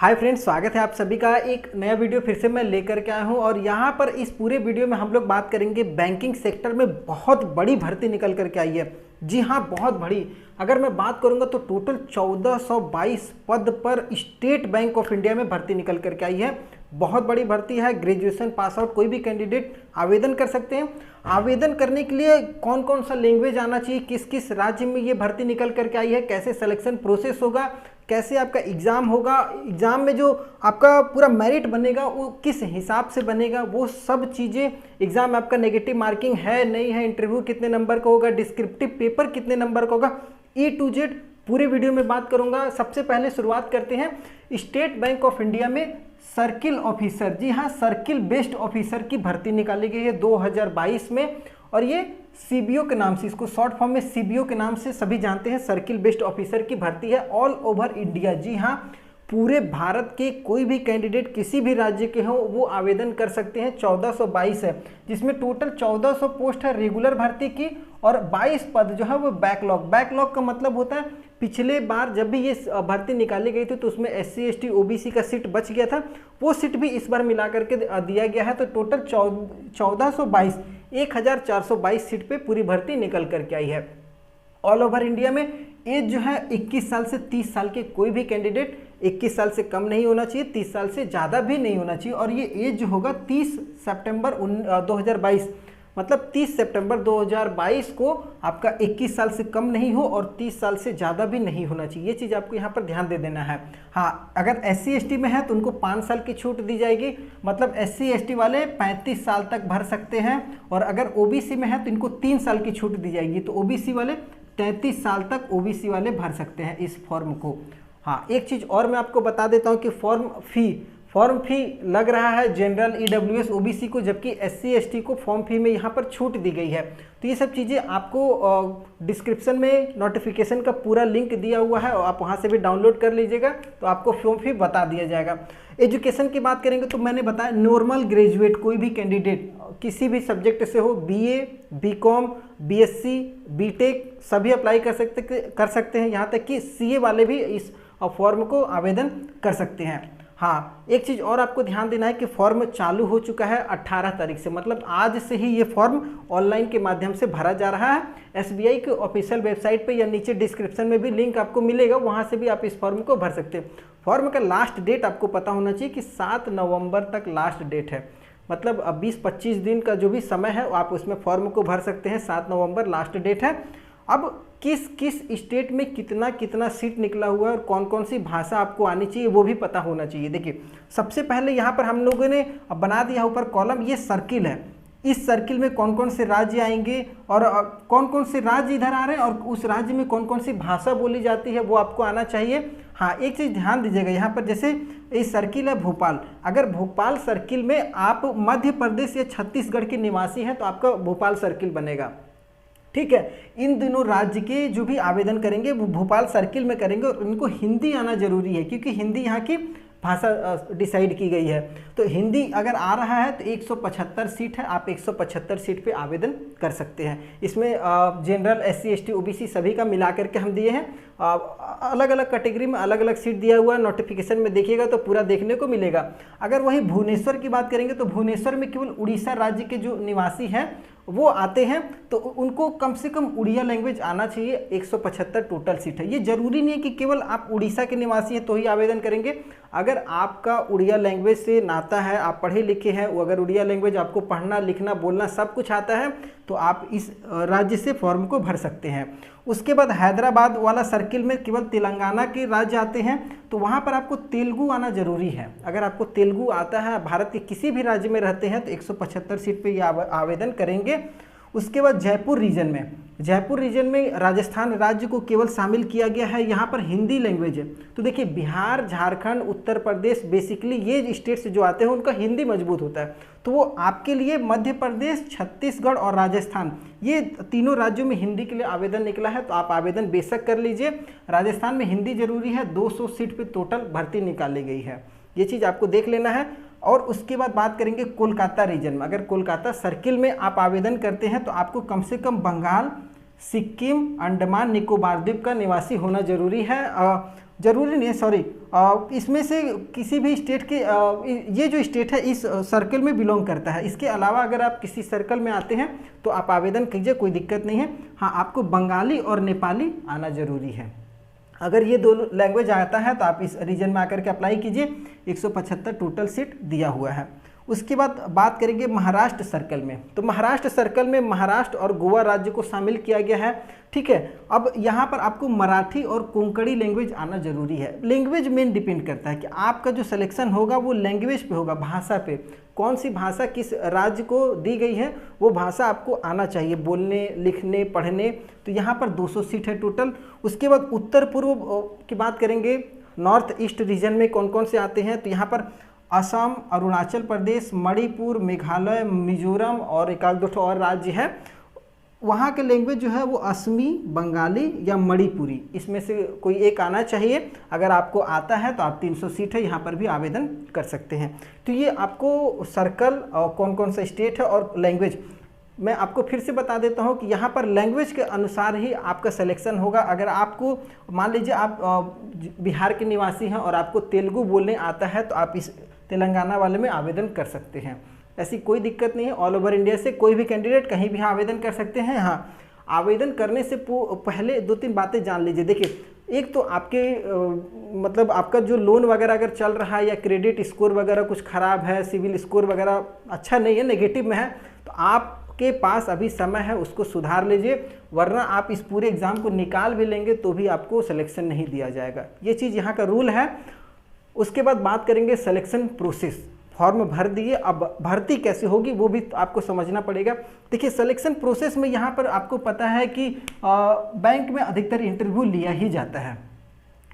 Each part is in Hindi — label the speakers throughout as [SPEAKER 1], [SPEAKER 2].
[SPEAKER 1] हाय फ्रेंड्स, स्वागत है आप सभी का एक नया वीडियो फिर से मैं लेकर के आया हूं। और यहां पर इस पूरे वीडियो में हम लोग बात करेंगे बैंकिंग सेक्टर में बहुत बड़ी भर्ती निकल करके आई है। जी हां, बहुत बड़ी। अगर मैं बात करूंगा तो टोटल 1422 पद पर स्टेट बैंक ऑफ इंडिया में भर्ती निकल करके आई है। बहुत बड़ी भर्ती है। ग्रेजुएशन पास आउट कोई भी कैंडिडेट आवेदन कर सकते हैं। आवेदन करने के लिए कौन कौन सा लैंग्वेज आना चाहिए, किस किस राज्य में ये भर्ती निकल करके आई है, कैसे सिलेक्शन प्रोसेस होगा, कैसे आपका एग्ज़ाम होगा, एग्ज़ाम में जो आपका पूरा मेरिट बनेगा वो किस हिसाब से बनेगा, वो सब चीज़ें, एग्ज़ाम में आपका नेगेटिव मार्किंग है नहीं है, इंटरव्यू कितने नंबर का होगा, डिस्क्रिप्टिव पेपर कितने नंबर का होगा, A to Z पूरे वीडियो में बात करूंगा। सबसे पहले शुरुआत करते हैं स्टेट बैंक ऑफ इंडिया में सर्किल ऑफिसर। जी हाँ, सर्किल बेस्ड ऑफिसर की भर्ती निकाली गई है 2022 में। और ये CBO के नाम से, इसको शॉर्ट फॉर्म में CBO के नाम से सभी जानते हैं। सर्किल बेस्ड ऑफिसर की भर्ती है ऑल ओवर इंडिया। जी हाँ, पूरे भारत के कोई भी कैंडिडेट किसी भी राज्य के हों वो आवेदन कर सकते हैं। 1422 है, जिसमें टोटल 1400 पोस्ट है रेगुलर भर्ती की और 22 पद जो है वो बैकलॉग। बैकलॉग का मतलब होता है पिछले बार जब भी ये भर्ती निकाली गई थी तो उसमें SC ST OBC का सीट बच गया था, वो सीट भी इस बार मिला करके दिया गया है। तो टोटल 1422 1422 सीट पे पूरी भर्ती निकल करके आई है। ऑल ओवर इंडिया में एज जो है 21 साल से 30 साल के कोई भी कैंडिडेट 21 साल से कम नहीं होना चाहिए, 30 साल से ज़्यादा भी नहीं होना चाहिए। और ये एज जो होगा 30 सितंबर 2022, मतलब 30 सितंबर 2022 को आपका 21 साल से कम नहीं हो और 30 साल से ज़्यादा भी नहीं होना चाहिए। ये चीज़ आपको यहाँ पर ध्यान दे देना है। हाँ, अगर SC ST में है तो उनको 5 साल की छूट दी जाएगी, मतलब SC ST वाले 35 साल तक भर सकते हैं। और अगर OBC में है तो इनको 3 साल की छूट दी जाएगी, तो OBC वाले 33 साल तक OBC वाले भर सकते हैं इस फॉर्म को। हाँ, एक चीज़ और मैं आपको बता देता हूँ कि फॉर्म फी लग रहा है जनरल EWS OBC को, जबकि SC ST को फॉर्म फी में यहाँ पर छूट दी गई है। तो ये सब चीज़ें आपको डिस्क्रिप्शन में नोटिफिकेशन का पूरा लिंक दिया हुआ है और आप वहाँ से भी डाउनलोड कर लीजिएगा, तो आपको फॉर्म फी बता दिया जाएगा। एजुकेशन की बात करेंगे तो मैंने बताया नॉर्मल ग्रेजुएट कोई भी कैंडिडेट किसी भी सब्जेक्ट से हो, BA BCom BSc BTech सभी अप्लाई कर सकते हैं। यहाँ तक कि CA वाले भी इस फॉर्म को आवेदन कर सकते हैं। हाँ, एक चीज़ और आपको ध्यान देना है कि फॉर्म चालू हो चुका है 18 तारीख से, मतलब आज से ही ये फॉर्म ऑनलाइन के माध्यम से भरा जा रहा है। SBI के ऑफिशियल वेबसाइट पे या नीचे डिस्क्रिप्शन में भी लिंक आपको मिलेगा, वहाँ से भी आप इस फॉर्म को भर सकते हैं। फॉर्म का लास्ट डेट आपको पता होना चाहिए कि 7 नवंबर तक लास्ट डेट है, मतलब अब 20-25 दिन का जो भी समय है आप उसमें फॉर्म को भर सकते हैं। 7 नवंबर लास्ट डेट है। अब किस किस स्टेट में कितना कितना सीट निकला हुआ है और कौन कौन सी भाषा आपको आनी चाहिए वो भी पता होना चाहिए। देखिए, सबसे पहले यहाँ पर हम लोगों ने बना दिया ऊपर कॉलम, ये सर्किल है। इस सर्किल में कौन कौन से राज्य आएंगे और कौन कौन से राज्य इधर आ रहे हैं और उस राज्य में कौन कौन सी भाषा बोली जाती है वो आपको आना चाहिए। हाँ, एक चीज़ ध्यान दीजिएगा, यहाँ पर जैसे ये सर्किल है भोपाल, अगर भोपाल सर्किल में आप मध्य प्रदेश या छत्तीसगढ़ के निवासी हैं तो आपका भोपाल सर्किल बनेगा। ठीक है, इन दोनों राज्य के जो भी आवेदन करेंगे वो भोपाल सर्किल में करेंगे और उनको हिंदी आना जरूरी है, क्योंकि हिंदी यहाँ की भाषा डिसाइड की गई है। तो हिंदी अगर आ रहा है तो 175 सीट है, आप 175 सीट पे आवेदन कर सकते हैं। इसमें जनरल SC ST OBC सभी का मिला करके हम दिए हैं। अलग अलग कैटेगरी में अलग अलग सीट दिया हुआ है, नोटिफिकेशन में देखिएगा तो पूरा देखने को मिलेगा। अगर वही भुवनेश्वर की बात करेंगे तो भुवनेश्वर में केवल उड़ीसा राज्य के जो निवासी हैं वो आते हैं, तो उनको कम से कम उड़िया लैंग्वेज आना चाहिए। 175 टोटल सीट है। ये जरूरी नहीं है कि केवल आप उड़ीसा के निवासी हैं तो ही आवेदन करेंगे। अगर आपका उड़िया लैंग्वेज से नाता है, आप पढ़े लिखे हैं, वो अगर उड़िया लैंग्वेज आपको पढ़ना लिखना बोलना सब कुछ आता है तो आप इस राज्य से फॉर्म को भर सकते हैं। उसके बाद हैदराबाद वाला सर्किल में केवल तेलंगाना के राज्य आते हैं, तो वहाँ पर आपको तेलुगु आना जरूरी है। अगर आपको तेलुगु आता है, भारत के किसी भी राज्य में रहते हैं तो 175 सीट पे ये आवेदन करेंगे। उसके बाद जयपुर रीजन में राजस्थान राज्य को केवल शामिल किया गया है। यहाँ पर हिंदी लैंग्वेज है। तो देखिए, बिहार झारखंड उत्तर प्रदेश बेसिकली ये स्टेट्स जो आते हैं उनका हिंदी मजबूत होता है, तो वो आपके लिए मध्य प्रदेश छत्तीसगढ़ और राजस्थान ये तीनों राज्यों में हिंदी के लिए आवेदन निकला है, तो आप आवेदन बेशक कर लीजिए। राजस्थान में हिंदी जरूरी है। 200 सीट पर टोटल भर्ती निकाली गई है, ये चीज़ आपको देख लेना है। और उसके बाद बात करेंगे कोलकाता रीजन में। अगर कोलकाता सर्किल में आप आवेदन करते हैं तो आपको कम से कम बंगाल, सिक्किम, अंडमान निकोबार द्वीप का निवासी होना जरूरी है। ज़रूरी नहीं है, सॉरी, इसमें से किसी भी स्टेट के ये जो स्टेट है इस सर्कल में बिलोंग करता है। इसके अलावा अगर आप किसी सर्कल में आते हैं तो आप आवेदन कीजिए, कोई दिक्कत नहीं है। हाँ, आपको बंगाली और नेपाली आना ज़रूरी है। अगर ये दो लैंग्वेज आता है तो आप इस रीजन में आकर के अप्लाई कीजिए। 175 टोटल सीट दिया हुआ है। उसके बाद बात करेंगे महाराष्ट्र सर्कल में। तो महाराष्ट्र सर्कल में महाराष्ट्र और गोवा राज्य को शामिल किया गया है, ठीक है। अब यहाँ पर आपको मराठी और कोंकणी लैंग्वेज आना जरूरी है। लैंग्वेज मेन डिपेंड करता है कि आपका जो सिलेक्शन होगा वो लैंग्वेज पे होगा, भाषा पे। कौन सी भाषा किस राज्य को दी गई है वो भाषा आपको आना चाहिए, बोलने, लिखने, पढ़ने। तो यहाँ पर 200 सीट है टोटल। उसके बाद उत्तर पूर्व की बात करेंगे, नॉर्थ ईस्ट रीजन में कौन कौन से आते हैं। तो यहाँ पर असम, अरुणाचल प्रदेश, मणिपुर, मेघालय, मिजोरम और एक आध दो और राज्य है। वहाँ के लैंग्वेज जो है वो असमी, बंगाली या मणिपुरी, इसमें से कोई एक आना चाहिए। अगर आपको आता है तो आप 300 सीट है यहाँ पर भी आवेदन कर सकते हैं। तो ये आपको सर्कल और कौन कौन सा स्टेट है और लैंग्वेज मैं आपको फिर से बता देता हूँ कि यहाँ पर लैंग्वेज के अनुसार ही आपका सिलेक्शन होगा। अगर आपको मान लीजिए आप बिहार के निवासी हैं और आपको तेलुगु बोलने आता है तो आप इस तेलंगाना वाले में आवेदन कर सकते हैं, ऐसी कोई दिक्कत नहीं है। ऑल ओवर इंडिया से कोई भी कैंडिडेट कहीं भी आवेदन कर सकते हैं। हाँ, आवेदन करने से पहले 2-3 बातें जान लीजिए। देखिए, एक तो आपके मतलब आपका जो लोन वगैरह अगर चल रहा है या क्रेडिट स्कोर वगैरह कुछ ख़राब है, सिविल स्कोर वगैरह अच्छा नहीं है, नेगेटिव में है, तो आपके पास अभी समय है, उसको सुधार लीजिए। वरना आप इस पूरे एग्ज़ाम को निकाल भी लेंगे तो भी आपको सिलेक्शन नहीं दिया जाएगा। ये चीज़ यहाँ का रूल है। उसके बाद बात करेंगे सिलेक्शन प्रोसेस। फॉर्म भर दिए, अब भर्ती कैसे होगी वो भी आपको समझना पड़ेगा। देखिए, सिलेक्शन प्रोसेस में यहाँ पर आपको पता है कि बैंक में अधिकतर इंटरव्यू लिया ही जाता है।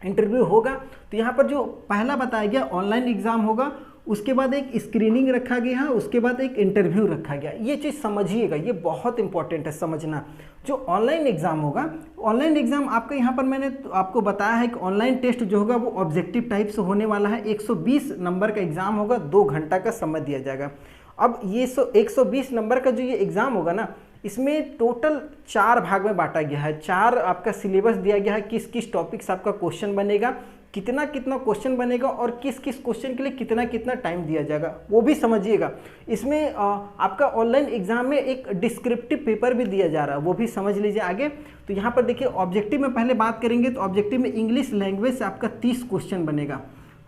[SPEAKER 1] इंटरव्यू होगा तो यहाँ पर जो पहला बताया गया ऑनलाइन एग्ज़ाम होगा, उसके बाद एक स्क्रीनिंग रखा गया है, उसके बाद एक इंटरव्यू रखा गया। ये चीज़ समझिएगा, ये बहुत इंपॉर्टेंट है समझना। जो ऑनलाइन एग्ज़ाम होगा, ऑनलाइन एग्ज़ाम आपका यहाँ पर मैंने तो आपको बताया है कि ऑनलाइन टेस्ट जो होगा वो ऑब्जेक्टिव टाइप से होने वाला है। 120 नंबर का एग्ज़ाम होगा, 2 घंटा का समय दिया जाएगा। अब ये 120 नंबर का जो ये एग्ज़ाम होगा ना, इसमें टोटल 4 भाग में बांटा गया है। 4 आपका सिलेबस दिया गया है, किस किस टॉपिक से आपका क्वेश्चन बनेगा, कितना कितना क्वेश्चन बनेगा और किस किस क्वेश्चन के लिए कितना कितना टाइम दिया जाएगा, वो भी समझिएगा। इसमें आपका ऑनलाइन एग्जाम में एक डिस्क्रिप्टिव पेपर भी दिया जा रहा है, वो भी समझ लीजिए आगे। तो यहाँ पर देखिए, ऑब्जेक्टिव में पहले बात करेंगे तो ऑब्जेक्टिव में इंग्लिश लैंग्वेज से आपका 30 क्वेश्चन बनेगा।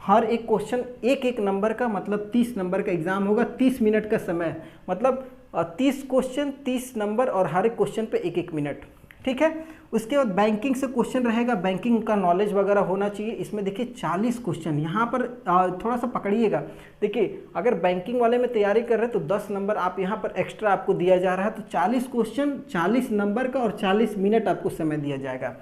[SPEAKER 1] हर एक क्वेश्चन एक नंबर का, मतलब 30 नंबर का एग्जाम होगा। 30 मिनट का समय, मतलब 30 क्वेश्चन 30 नंबर और हर एक क्वेश्चन पे 1 मिनट, ठीक है। उसके बाद बैंकिंग से क्वेश्चन रहेगा, बैंकिंग का नॉलेज वगैरह होना चाहिए। इसमें देखिए 40 क्वेश्चन, यहाँ पर थोड़ा सा पकड़िएगा। देखिए, अगर बैंकिंग वाले में तैयारी कर रहे हैं तो 10 नंबर आप यहाँ पर एक्स्ट्रा आपको दिया जा रहा है। तो 40 क्वेश्चन 40 नंबर का और 40 मिनट आपको समय दिया जाएगा।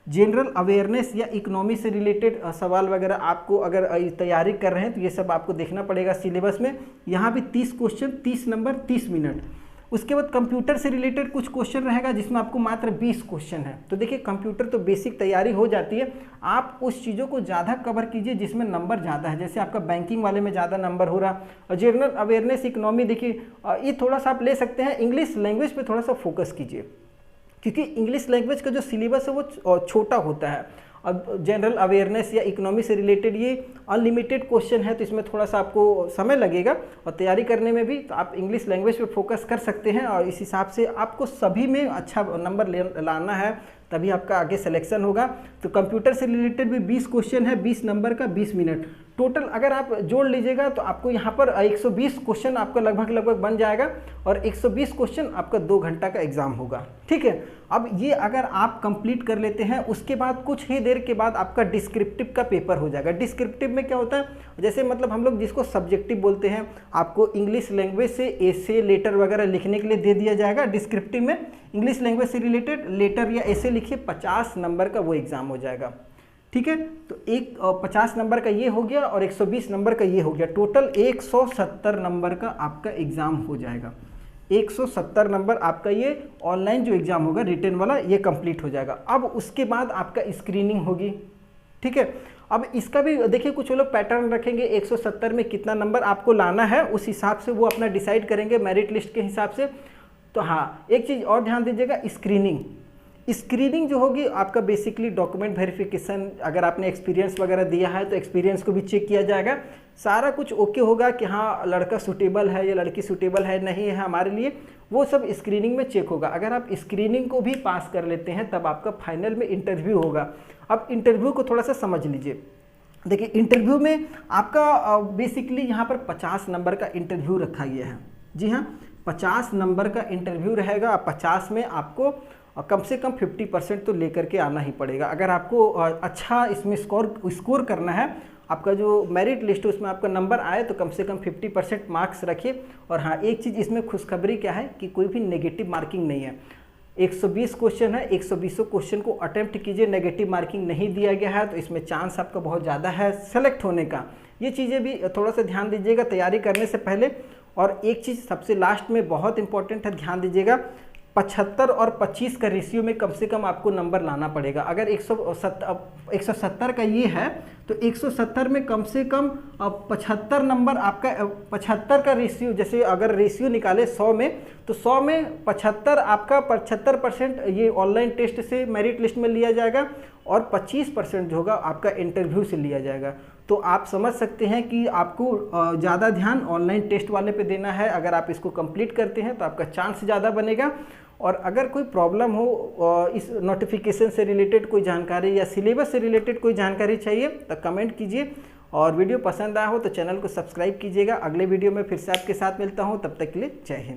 [SPEAKER 1] जनरल अवेयरनेस या इकोनॉमी से रिलेटेड सवाल वगैरह आपको अगर तैयारी कर रहे हैं तो ये सब आपको देखना पड़ेगा सिलेबस में। यहाँ भी 30 क्वेश्चन 30 नंबर 30 मिनट। उसके बाद कंप्यूटर से रिलेटेड कुछ क्वेश्चन रहेगा जिसमें आपको मात्र 20 क्वेश्चन है। तो देखिए, कंप्यूटर तो बेसिक तैयारी हो जाती है, आप उस चीज़ों को ज़्यादा कवर कीजिए जिसमें नंबर ज़्यादा है। जैसे आपका बैंकिंग वाले में ज़्यादा नंबर हो रहा, और जनरल अवेयरनेस इकोनॉमी देखिए ये थोड़ा सा आप ले सकते हैं। इंग्लिश लैंग्वेज पर थोड़ा सा फोकस कीजिए, क्योंकि इंग्लिश लैंग्वेज का जो सिलेबस है वो छोटा होता है। अब जनरल अवेयरनेस या इकोनॉमी से रिलेटेड ये अनलिमिटेड क्वेश्चन है, तो इसमें थोड़ा सा आपको समय लगेगा और तैयारी करने में भी। तो आप इंग्लिश लैंग्वेज पे फोकस कर सकते हैं और इस हिसाब से आपको सभी में अच्छा नंबर लाना है, तभी आपका आगे सिलेक्शन होगा। तो कंप्यूटर से रिलेटेड भी 20 क्वेश्चन है, 20 नंबर का 20 मिनट टोटल। अगर आप जोड़ लीजिएगा तो आपको यहाँ पर 120 क्वेश्चन आपका लगभग बन जाएगा और 120 क्वेश्चन आपका 2 घंटा का एग्जाम होगा, ठीक है। अब ये अगर आप कंप्लीट कर लेते हैं, उसके बाद कुछ ही देर के बाद आपका डिस्क्रिप्टिव का पेपर हो जाएगा। डिस्क्रिप्टिव में क्या होता है, जैसे मतलब हम लोग जिसको सब्जेक्टिव बोलते हैं, आपको इंग्लिश लैंग्वेज से एसे लेटर वगैरह लिखने के लिए दे दिया जाएगा। डिस्क्रिप्टिव में इंग्लिश लैंग्वेज से रिलेटेड लेटर या एसे लिखिए, 50 नंबर का वो एग्ज़ाम हो जाएगा, ठीक है। तो 50 नंबर का ये हो गया और 120 नंबर का ये हो गया। टोटल 170 नंबर का आपका एग्ज़ाम हो जाएगा। 170 नंबर आपका ये ऑनलाइन जो एग्ज़ाम होगा रिटन वाला, ये कंप्लीट हो जाएगा। अब उसके बाद आपका स्क्रीनिंग होगी, ठीक है। अब इसका भी देखिए, कुछ लोग पैटर्न रखेंगे, 170 में कितना नंबर आपको लाना है उस हिसाब से वो अपना डिसाइड करेंगे मेरिट लिस्ट के हिसाब से। तो हाँ, एक चीज़ और ध्यान दीजिएगा, स्क्रीनिंग जो होगी आपका बेसिकली डॉक्यूमेंट वेरिफिकेशन, अगर आपने एक्सपीरियंस वगैरह दिया है तो एक्सपीरियंस को भी चेक किया जाएगा। सारा कुछ ओके होगा कि हाँ लड़का सूटेबल है या लड़की सूटेबल है नहीं है हमारे लिए, वो सब स्क्रीनिंग में चेक होगा। अगर आप स्क्रीनिंग को भी पास कर लेते हैं तब आपका फाइनल में इंटरव्यू होगा। अब इंटरव्यू को थोड़ा सा समझ लीजिए। देखिए इंटरव्यू में आपका बेसिकली यहाँ पर 50 नंबर का इंटरव्यू रखा गया है। जी हाँ, 50 नंबर का इंटरव्यू रहेगा। 50 में आपको कम से कम 50% तो लेकर के आना ही पड़ेगा। अगर आपको अच्छा इसमें स्कोर करना है, आपका जो मेरिट लिस्ट है उसमें आपका नंबर आए तो कम से कम 50% मार्क्स रखिए। और हाँ, एक चीज़ इसमें खुशखबरी क्या है कि कोई भी नेगेटिव मार्किंग नहीं है। 120 क्वेश्चन है, 120 क्वेश्चन को अटेम्प्ट कीजिए, नेगेटिव मार्किंग नहीं दिया गया है तो इसमें चांस आपका बहुत ज़्यादा है सेलेक्ट होने का। ये चीज़ें भी थोड़ा सा ध्यान दीजिएगा तैयारी करने से पहले। और एक चीज़ सबसे लास्ट में बहुत इंपॉर्टेंट है, ध्यान दीजिएगा, 75 और 25 का रेशियो में कम से कम आपको नंबर लाना पड़ेगा। अगर 170 का ये है तो 170 में कम से कम 75 नंबर आपका, 75 का रेशियो, जैसे अगर रेशियो निकाले 100 में तो 100 में 75 आपका 75% ये ऑनलाइन टेस्ट से मेरिट लिस्ट में लिया जाएगा और 25% जो होगा आपका इंटरव्यू से लिया जाएगा। तो आप समझ सकते हैं कि आपको ज़्यादा ध्यान ऑनलाइन टेस्ट वाले पे देना है। अगर आप इसको कंप्लीट करते हैं तो आपका चांस ज़्यादा बनेगा। और अगर कोई प्रॉब्लम हो इस नोटिफिकेशन से रिलेटेड कोई जानकारी या सिलेबस से रिलेटेड कोई जानकारी चाहिए तो कमेंट कीजिए। और वीडियो पसंद आया हो तो चैनल को सब्सक्राइब कीजिएगा। अगले वीडियो में फिर से आपके साथ मिलता हूँ, तब तक के लिए जय हिंद।